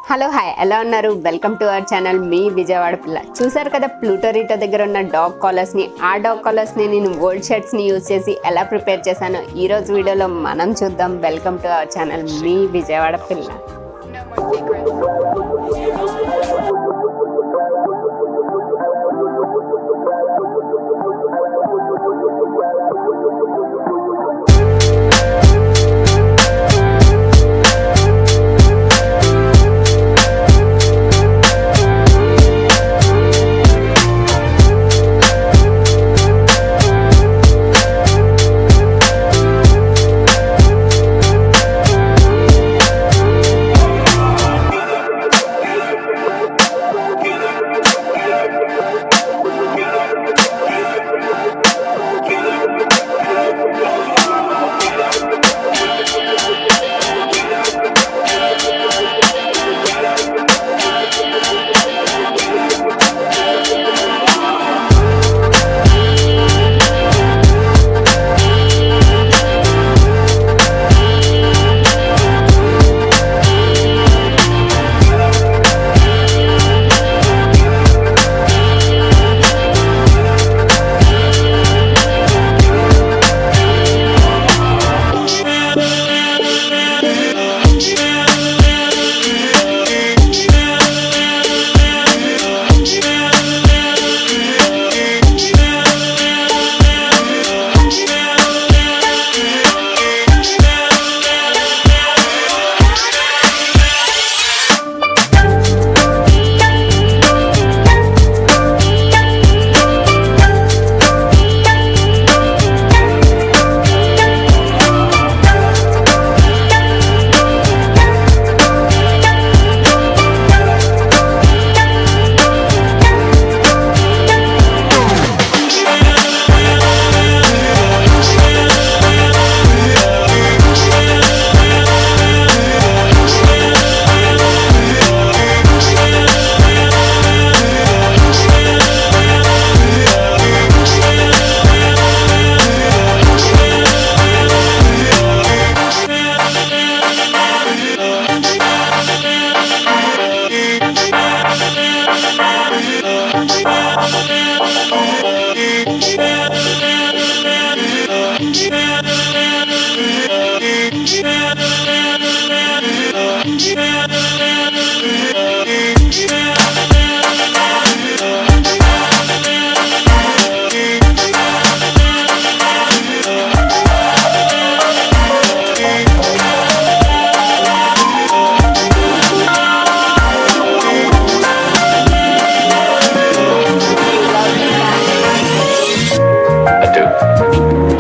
Hello hi, ఎలా ఉన్నారు? Welcome to our channel మీ విజయవాడ పిల్ల. చూసారు కదా ప్లూటో రీటో దగ్గర ఉన్న డాగ్ కాలర్స్ని. ఆ డాగ్ కాలర్స్ని నేను ఓల్డ్ షర్ట్స్ని యూజ్ చేసి ఎలా ప్రిపేర్ చేశానో ఈరోజు వీడియోలో మనం చూద్దాం. వెల్కమ్ టు అవర్ ఛానల్ మీ విజయవాడ పిల్ల.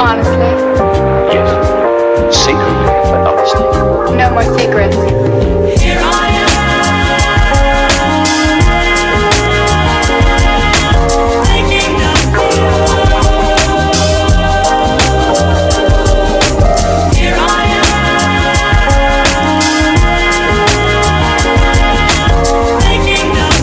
Honestly? Yes. Secretly, but honestly. No more secrets. Here I am. Waking up. Here I am. Waking up.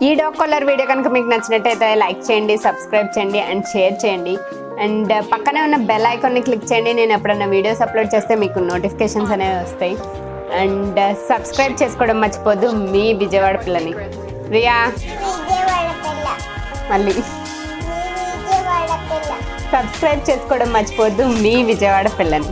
ఈ డాగ్ కాలర్ వీడియో కనుక మీకు నచ్చినట్టయితే లైక్ చేయండి, సబ్స్క్రైబ్ చేయండి అండ్ షేర్ చేయండి. అండ్ పక్కనే ఉన్న బెల్ ఐకాన్ని క్లిక్ చేయండి. నేను ఎప్పుడైనా వీడియోస్ అప్లోడ్ చేస్తే మీకు నోటిఫికేషన్స్ అనేవి వస్తాయి. అండ్ సబ్స్క్రైబ్ చేసుకోవడం మర్చిపోద్దు. మీ విజయవాడ పిల్లని. రియా మళ్ళీ సబ్స్క్రైబ్ చేసుకోవడం మర్చిపోద్దు. మీ విజయవాడ పిల్లని.